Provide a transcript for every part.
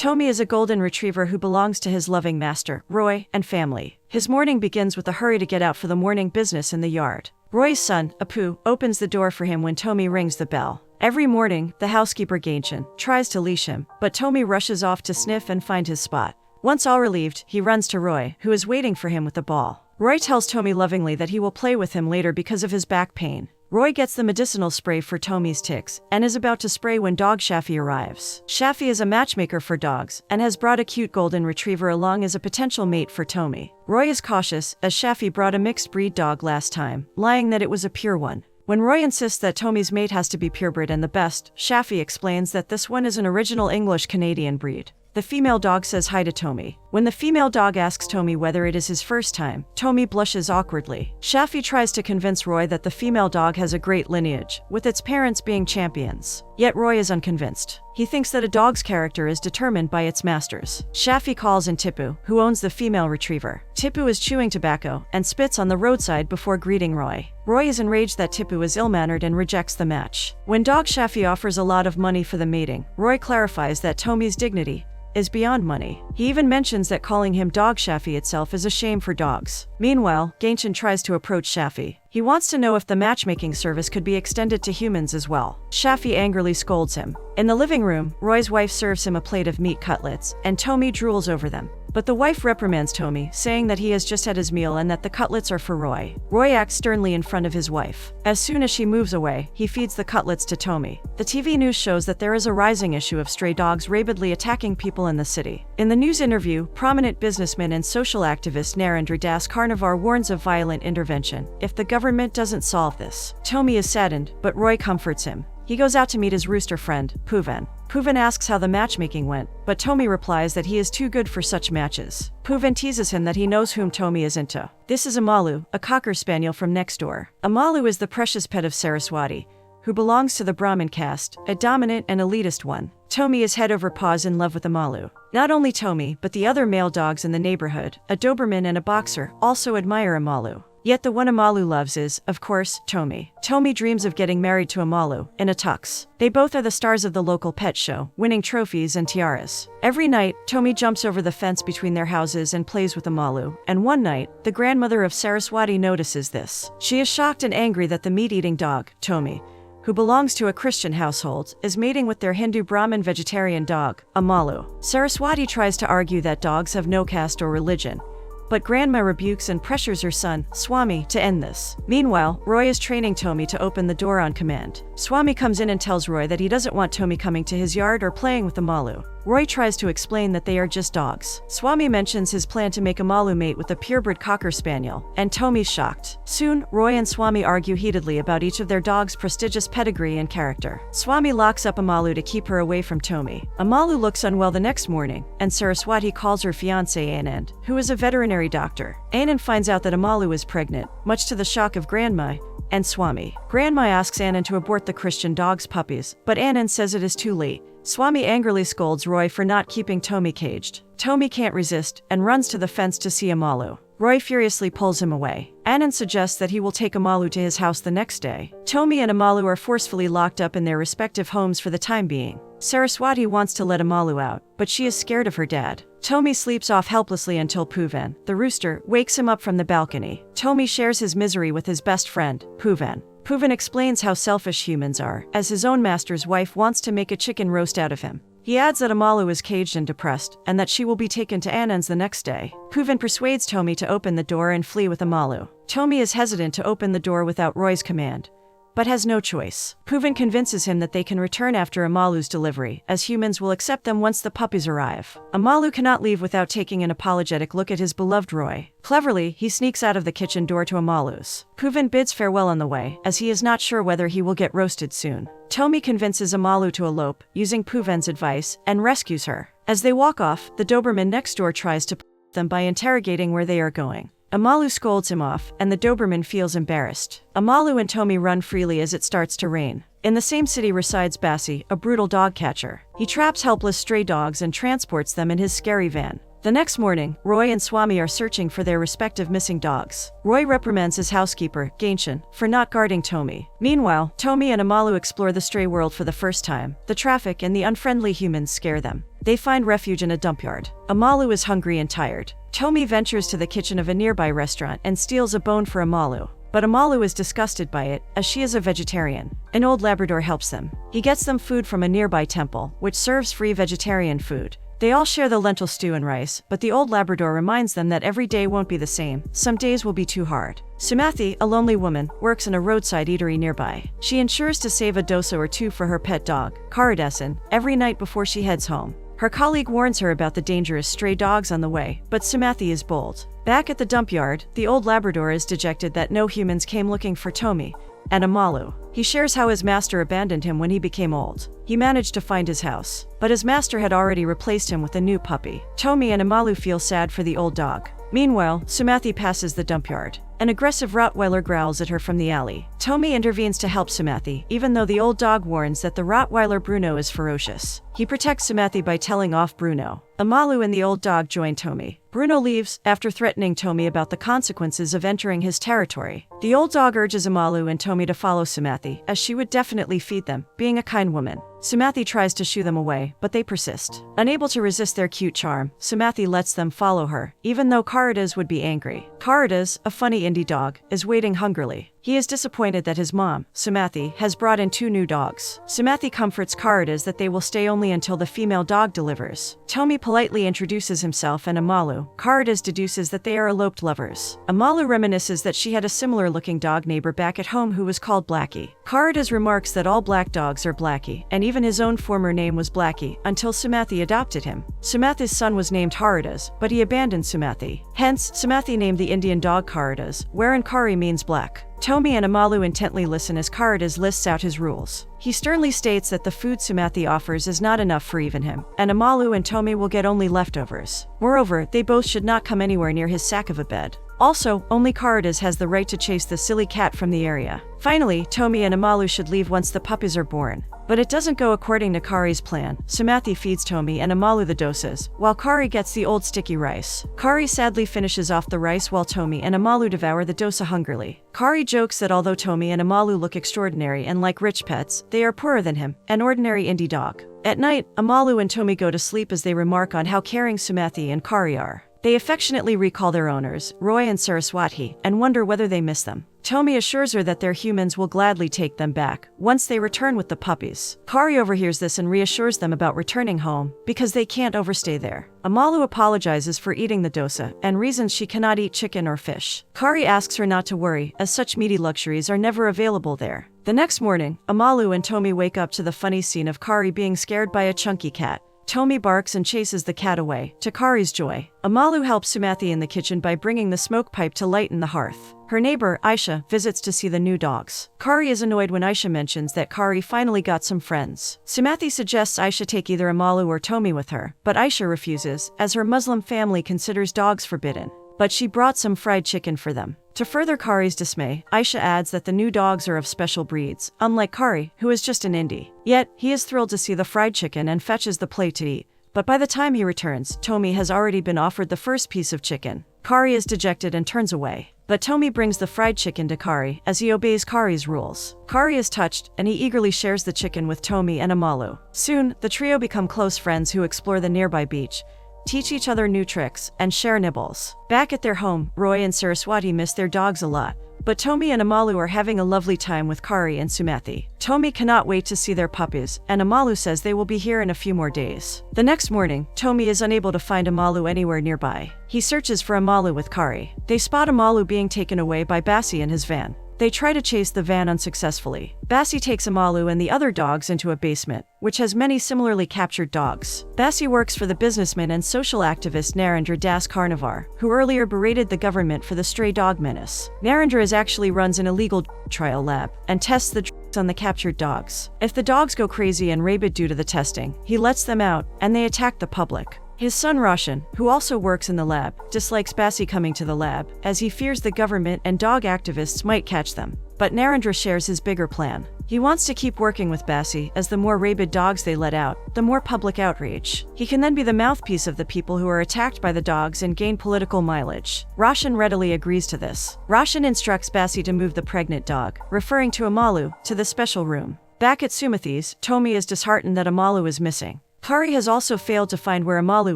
Tommy is a golden retriever who belongs to his loving master, Roy, and family. His morning begins with a hurry to get out for the morning business in the yard. Roy's son, Apu, opens the door for him when Tommy rings the bell. Every morning, the housekeeper Gainchin tries to leash him, but Tommy rushes off to sniff and find his spot. Once all relieved, he runs to Roy, who is waiting for him with the ball. Roy tells Tommy lovingly that he will play with him later because of his back pain. Roy gets the medicinal spray for Tommy's ticks and is about to spray when dog Shafi arrives. Shafi is a matchmaker for dogs and has brought a cute golden retriever along as a potential mate for Tommy. Roy is cautious as Shafi brought a mixed breed dog last time, lying that it was a pure one. When Roy insists that Tommy's mate has to be purebred and the best, Shafi explains that this one is an original English-Canadian breed. The female dog says hi to Tommy. When the female dog asks Tommy whether it is his first time, Tommy blushes awkwardly. Shafi tries to convince Roy that the female dog has a great lineage, with its parents being champions. Yet Roy is unconvinced. He thinks that a dog's character is determined by its masters. Shafi calls in Tipu, who owns the female retriever. Tipu is chewing tobacco and spits on the roadside before greeting Roy. Roy is enraged that Tipu is ill-mannered and rejects the match. When dog Shafi offers a lot of money for the mating, Roy clarifies that Tommy's dignity is beyond money. He even mentions that calling him Dog Shafi itself is a shame for dogs. Meanwhile, Gainchin tries to approach Shafi. He wants to know if the matchmaking service could be extended to humans as well. Shafi angrily scolds him. In the living room, Roy's wife serves him a plate of meat cutlets, and Tommy drools over them. But the wife reprimands Tommy, saying that he has just had his meal and that the cutlets are for Roy. Roy acts sternly in front of his wife. As soon as she moves away, he feeds the cutlets to Tommy. The TV news shows that there is a rising issue of stray dogs rabidly attacking people in the city. In the news interview, prominent businessman and social activist Narendra Das Karnavar warns of violent intervention if the government doesn't solve this. Tommy is saddened, but Roy comforts him. He goes out to meet his rooster friend, Puvan. Puvan asks how the matchmaking went, but Tommy replies that he is too good for such matches. Puvan teases him that he knows whom Tommy is into. This is Amalu, a cocker spaniel from next door. Amalu is the precious pet of Saraswati, who belongs to the Brahmin caste, a dominant and elitist one. Tommy is head over paws in love with Amalu. Not only Tommy, but the other male dogs in the neighborhood, a Doberman and a boxer, also admire Amalu. Yet the one Amalu loves is, of course, Tommy. Tommy dreams of getting married to Amalu, in a tux. They both are the stars of the local pet show, winning trophies and tiaras. Every night, Tommy jumps over the fence between their houses and plays with Amalu, and one night, the grandmother of Saraswati notices this. She is shocked and angry that the meat-eating dog, Tommy, who belongs to a Christian household, is mating with their Hindu Brahmin vegetarian dog, Amalu. Saraswati tries to argue that dogs have no caste or religion, but Grandma rebukes and pressures her son, Swami, to end this. Meanwhile, Roy is training Tommy to open the door on command. Swami comes in and tells Roy that he doesn't want Tommy coming to his yard or playing with Amalu. Roy tries to explain that they are just dogs. Swami mentions his plan to make Amalu mate with a purebred cocker spaniel, and Tommy's shocked. Soon, Roy and Swami argue heatedly about each of their dogs' prestigious pedigree and character. Swami locks up Amalu to keep her away from Tommy. Amalu looks unwell the next morning, and Saraswati calls her fiancé Anand, who is a veterinary doctor. Anand finds out that Amalu is pregnant, much to the shock of Grandma and Swami. Grandma asks Anand to abort the Christian dog's puppies, but Anand says it is too late. Swami angrily scolds Roy for not keeping Tommy caged. Tommy can't resist and runs to the fence to see Amalu. Roy furiously pulls him away. Anand suggests that he will take Amalu to his house the next day. Tommy and Amalu are forcefully locked up in their respective homes for the time being. Saraswati wants to let Amalu out, but she is scared of her dad. Tommy sleeps off helplessly until Puvan, the rooster, wakes him up from the balcony. Tommy shares his misery with his best friend, Puvan. Puvan explains how selfish humans are, as his own master's wife wants to make a chicken roast out of him. He adds that Amalu is caged and depressed, and that she will be taken to Anand's the next day. Puvan persuades Tommy to open the door and flee with Amalu. Tommy is hesitant to open the door without Roy's command, but has no choice. Puvan convinces him that they can return after Amalu's delivery, as humans will accept them once the puppies arrive. Amalu cannot leave without taking an apologetic look at his beloved Roy. Cleverly, he sneaks out of the kitchen door to Amalu's. Puvan bids farewell on the way, as he is not sure whether he will get roasted soon. Tommy convinces Amalu to elope, using Puvan's advice, and rescues her. As they walk off, the Doberman next door tries to them by interrogating where they are going. Amalu scolds him off, and the Doberman feels embarrassed. Amalu and Tommy run freely as it starts to rain. In the same city resides Bassie, a brutal dog catcher. He traps helpless stray dogs and transports them in his scary van. The next morning, Roy and Swami are searching for their respective missing dogs. Roy reprimands his housekeeper, Gainshan, for not guarding Tommy. Meanwhile, Tommy and Amalu explore the stray world for the first time. The traffic and the unfriendly humans scare them. They find refuge in a dumpyard. Amalu is hungry and tired. Tommy ventures to the kitchen of a nearby restaurant and steals a bone for Amalu. But Amalu is disgusted by it, as she is a vegetarian. An old Labrador helps them. He gets them food from a nearby temple, which serves free vegetarian food. They all share the lentil stew and rice, but the old Labrador reminds them that every day won't be the same. Some days will be too hard. Sumathi, a lonely woman, works in a roadside eatery nearby. She ensures to save a dosa or two for her pet dog, Karadesan, every night before she heads home. Her colleague warns her about the dangerous stray dogs on the way, but Sumathi is bold. Back at the dump yard, the old Labrador is dejected that no humans came looking for Tommy and Amalu. He shares how his master abandoned him when he became old. He managed to find his house, but his master had already replaced him with a new puppy. Tommy and Amalu feel sad for the old dog. Meanwhile, Sumathi passes the dump yard. An aggressive Rottweiler growls at her from the alley. Tommy intervenes to help Sumathi, even though the old dog warns that the Rottweiler Bruno is ferocious. He protects Sumathi by telling off Bruno. Amalu and the old dog join Tommy. Bruno leaves after threatening Tommy about the consequences of entering his territory. The old dog urges Amalu and Tommy to follow Sumathi, as she would definitely feed them, being a kind woman. Sumathi tries to shoo them away, but they persist. Unable to resist their cute charm, Sumathi lets them follow her, even though Karadas would be angry. Karadas, a funny indie dog, is waiting hungrily. He is disappointed that his mom, Sumathi, has brought in 2 new dogs. Sumathi comforts Karadas that they will stay only until the female dog delivers. Tommy politely introduces himself and Amalu. Karadas deduces that they are eloped lovers. Amalu reminisces that she had a similar-looking dog neighbor back at home who was called Blackie. Karadas remarks that all black dogs are Blackie, and even his own former name was Blackie, until Sumathi adopted him. Sumathi's son was named Haridas, but he abandoned Sumathi. Hence, Sumathi named the Indian dog Karadas, wherein Kari means black. Tommy and Amalu intently listen as Karadas lists out his rules. He sternly states that the food Sumathi offers is not enough for even him, and Amalu and Tommy will get only leftovers. Moreover, they both should not come anywhere near his sack of a bed. Also, only Karadas has the right to chase the silly cat from the area. Finally, Tommy and Amalu should leave once the puppies are born. But it doesn't go according to Kari's plan. Sumathi feeds Tommy and Amalu the dosas, while Kari gets the old sticky rice. Kari sadly finishes off the rice while Tommy and Amalu devour the dosa hungrily. Kari jokes that although Tommy and Amalu look extraordinary and like rich pets, they are poorer than him, an ordinary indie dog. At night, Amalu and Tommy go to sleep as they remark on how caring Sumathi and Kari are. They affectionately recall their owners, Roy and Saraswati, and wonder whether they miss them. Tommy assures her that their humans will gladly take them back once they return with the puppies. Kari overhears this and reassures them about returning home because they can't overstay there. Amalu apologizes for eating the dosa and reasons she cannot eat chicken or fish. Kari asks her not to worry, as such meaty luxuries are never available there. The next morning, Amalu and Tommy wake up to the funny scene of Kari being scared by a chunky cat. Tommy barks and chases the cat away, to Kari's joy. Amalu helps Sumathi in the kitchen by bringing the smoke pipe to lighten the hearth. Her neighbor, Aisha, visits to see the new dogs. Kari is annoyed when Aisha mentions that Kari finally got some friends. Sumathi suggests Aisha take either Amalu or Tommy with her, but Aisha refuses, as her Muslim family considers dogs forbidden. But she brought some fried chicken for them. To further Kari's dismay, Aisha adds that the new dogs are of special breeds, unlike Kari, who is just an indie. Yet, he is thrilled to see the fried chicken and fetches the plate to eat. But by the time he returns, Tommy has already been offered the first piece of chicken. Kari is dejected and turns away. But Tommy brings the fried chicken to Kari, as he obeys Kari's rules. Kari is touched, and he eagerly shares the chicken with Tommy and Amalu. Soon, the trio become close friends who explore the nearby beach, teach each other new tricks, and share nibbles. Back at their home, Roy and Saraswati miss their dogs a lot, but Tommy and Amalu are having a lovely time with Kari and Sumathi. Tommy cannot wait to see their puppies, and Amalu says they will be here in a few more days. The next morning, Tommy is unable to find Amalu anywhere nearby. He searches for Amalu with Kari. They spot Amalu being taken away by Bassie in his van. They try to chase the van unsuccessfully. Bassie takes Amalu and the other dogs into a basement, which has many similarly captured dogs. Bassie works for the businessman and social activist Narendra Das Carnivar, who earlier berated the government for the stray dog menace. Narendra actually runs an illegal trial lab and tests the drugs on the captured dogs. If the dogs go crazy and rabid due to the testing, he lets them out, and they attack the public. His son Roshan, who also works in the lab, dislikes Bassie coming to the lab, as he fears the government and dog activists might catch them. But Narendra shares his bigger plan. He wants to keep working with Bassie, as the more rabid dogs they let out, the more public outrage. He can then be the mouthpiece of the people who are attacked by the dogs and gain political mileage. Roshan readily agrees to this. Roshan instructs Bassie to move the pregnant dog, referring to Amalu, to the special room. Back at Sumathi's, Tommy is disheartened that Amalu is missing. Kari has also failed to find where Amalu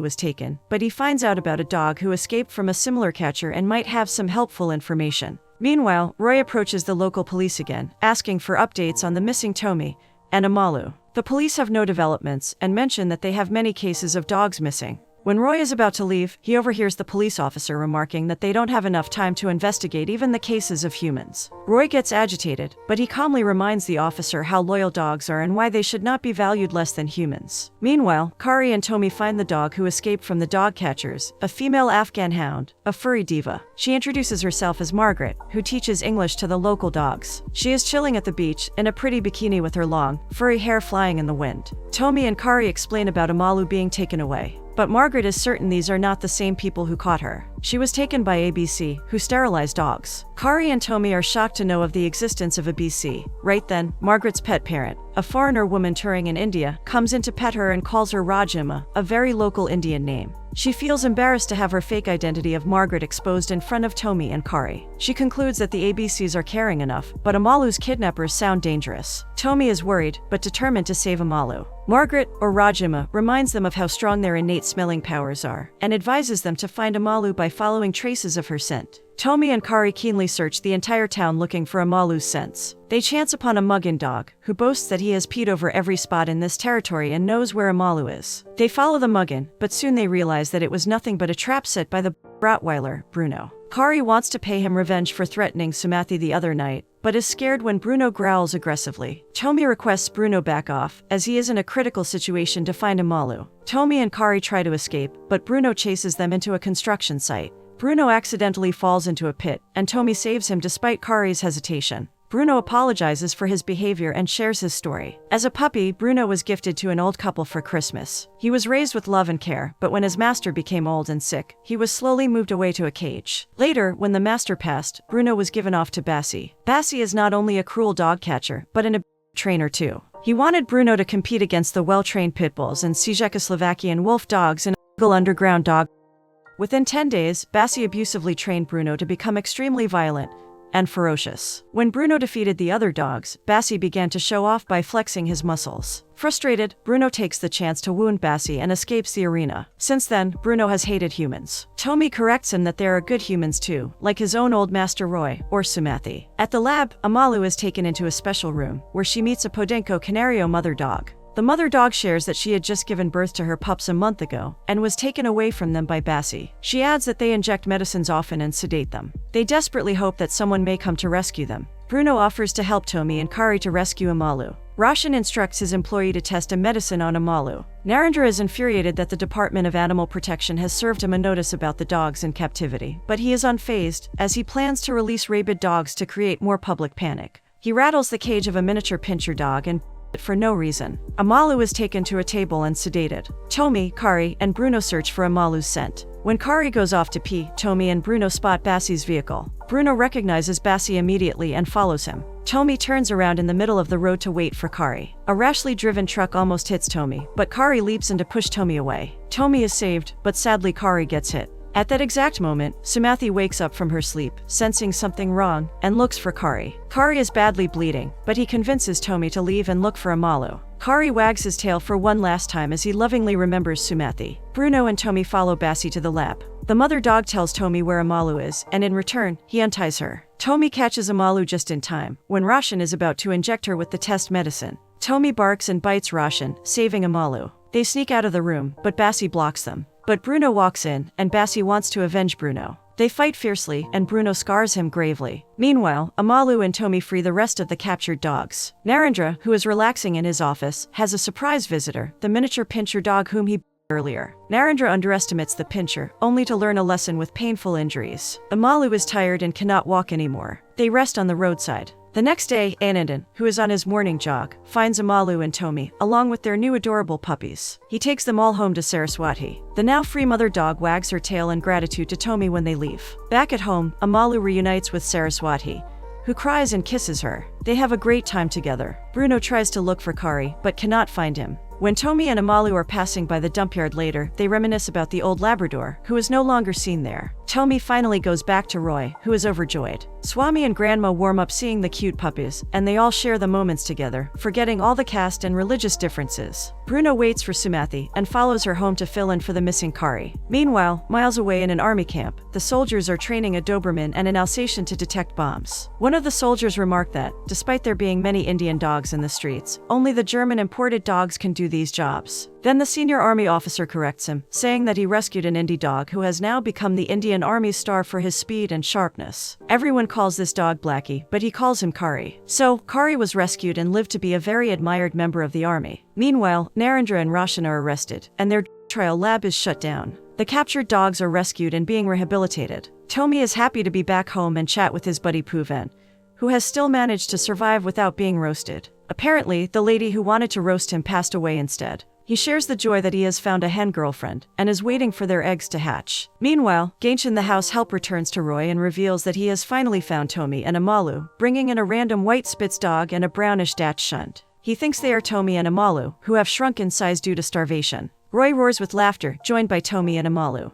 was taken, but he finds out about a dog who escaped from a similar catcher and might have some helpful information. Meanwhile, Roy approaches the local police again, asking for updates on the missing Tommy and Amalu. The police have no developments and mention that they have many cases of dogs missing. When Roy is about to leave, he overhears the police officer remarking that they don't have enough time to investigate even the cases of humans. Roy gets agitated, but he calmly reminds the officer how loyal dogs are and why they should not be valued less than humans. Meanwhile, Kari and Tommy find the dog who escaped from the dog catchers, a female Afghan hound, a furry diva. She introduces herself as Margaret, who teaches English to the local dogs. She is chilling at the beach in a pretty bikini with her long, furry hair flying in the wind. Tommy and Kari explain about Amalu being taken away. But Margaret is certain these are not the same people who caught her. She was taken by ABC, who sterilize dogs. Kari and Tommy are shocked to know of the existence of ABC. Right then, Margaret's pet parent, a foreigner woman touring in India, comes in to pet her and calls her Rajima, a very local Indian name. She feels embarrassed to have her fake identity of Margaret exposed in front of Tommy and Kari. She concludes that the ABCs are caring enough, but Amalu's kidnappers sound dangerous. Tommy is worried, but determined to save Amalu. Margaret, or Rajima, reminds them of how strong their innate smelling powers are, and advises them to find Amalu by following traces of her scent. Tommy and Kari keenly search the entire town looking for Amalu's scents. They chance upon a Muggin Dog, who boasts that he has peed over every spot in this territory and knows where Amalu is. They follow the Muggin, but soon they realize that it was nothing but a trap set by the Rottweiler, Bruno. Kari wants to pay him revenge for threatening Sumathi the other night, but is scared when Bruno growls aggressively. Tommy requests Bruno back off, as he is in a critical situation to find Amalu. Tommy and Kari try to escape, but Bruno chases them into a construction site. Bruno accidentally falls into a pit, and Tommy saves him despite Kari's hesitation. Bruno apologizes for his behavior and shares his story. As a puppy, Bruno was gifted to an old couple for Christmas. He was raised with love and care, but when his master became old and sick, he was slowly moved away to a cage. Later, when the master passed, Bruno was given off to Bassie. Bassie is not only a cruel dog catcher, but an trainer too. He wanted Bruno to compete against the well-trained pit bulls and Czechoslovakian wolf dogs in a underground dog. Within 10 days, Bassie abusively trained Bruno to become extremely violent and ferocious. When Bruno defeated the other dogs, Bassie began to show off by flexing his muscles. Frustrated, Bruno takes the chance to wound Bassie and escapes the arena. Since then, Bruno has hated humans. Tommy corrects him that there are good humans too, like his own old master Roy, or Sumathi. At the lab, Amalu is taken into a special room, where she meets a Podenco Canario mother dog. The mother dog shares that she had just given birth to her pups a month ago, and was taken away from them by Bassie. She adds that they inject medicines often and sedate them. They desperately hope that someone may come to rescue them. Bruno offers to help Tommy and Kari to rescue Amalu. Roshan instructs his employee to test a medicine on Amalu. Narendra is infuriated that the Department of Animal Protection has served him a notice about the dogs in captivity, but he is unfazed, as he plans to release rabid dogs to create more public panic. He rattles the cage of a miniature pincher dog and for no reason. Amalu is taken to a table and sedated. Tommy, Kari, and Bruno search for Amalu's scent. When Kari goes off to pee, Tommy and Bruno spot Bassie's vehicle. Bruno recognizes Bassie immediately and follows him. Tommy turns around in the middle of the road to wait for Kari. A rashly driven truck almost hits Tommy, but Kari leaps in to push Tommy away. Tommy is saved, but sadly Kari gets hit. At that exact moment, Sumathi wakes up from her sleep, sensing something wrong, and looks for Kari. Kari is badly bleeding, but he convinces Tommy to leave and look for Amalu. Kari wags his tail for one last time as he lovingly remembers Sumathi. Bruno and Tommy follow Bassie to the lab. The mother dog tells Tommy where Amalu is, and in return, he unties her. Tommy catches Amalu just in time, when Roshan is about to inject her with the test medicine. Tommy barks and bites Roshan, saving Amalu. They sneak out of the room, but Bassie blocks them. But Bruno walks in, and Bassie wants to avenge Bruno. They fight fiercely, and Bruno scars him gravely. Meanwhile, Amalu and Tommy free the rest of the captured dogs. Narendra, who is relaxing in his office, has a surprise visitor, the miniature pincher dog whom he earlier. Narendra underestimates the pincher, only to learn a lesson with painful injuries. Amalu is tired and cannot walk anymore. They rest on the roadside. The next day, Anandan, who is on his morning jog, finds Amalu and Tommy, along with their new adorable puppies. He takes them all home to Saraswati. The now free mother dog wags her tail in gratitude to Tommy when they leave. Back at home, Amalu reunites with Saraswati, who cries and kisses her. They have a great time together. Bruno tries to look for Kari, but cannot find him. When Tommy and Amalu are passing by the dumpyard later, they reminisce about the old Labrador, who is no longer seen there. Tommy finally goes back to Roy, who is overjoyed. Swami and Grandma warm up seeing the cute puppies, and they all share the moments together, forgetting all the caste and religious differences. Bruno waits for Sumathi and follows her home to fill in for the missing Kari. Meanwhile, miles away in an army camp, the soldiers are training a Doberman and an Alsatian to detect bombs. One of the soldiers remarked that, despite there being many Indian dogs in the streets, only the German imported dogs can do these jobs. Then the senior army officer corrects him, saying that he rescued an Indie dog who has now become the Indian Army's star for his speed and sharpness. Everyone calls this dog Blackie, but he calls him Kari. So, Kari was rescued and lived to be a very admired member of the army. Meanwhile, Narendra and Roshan are arrested, and their trial lab is shut down. The captured dogs are rescued and being rehabilitated. Tommy is happy to be back home and chat with his buddy Poovan, who has still managed to survive without being roasted. Apparently, the lady who wanted to roast him passed away instead. He shares the joy that he has found a hen girlfriend, and is waiting for their eggs to hatch. Meanwhile, Gaenshin the house help returns to Roy and reveals that he has finally found Tommy and Amalu, bringing in a random white Spitz dog and a brownish Dachshund. He thinks they are Tommy and Amalu, who have shrunk in size due to starvation. Roy roars with laughter, joined by Tommy and Amalu.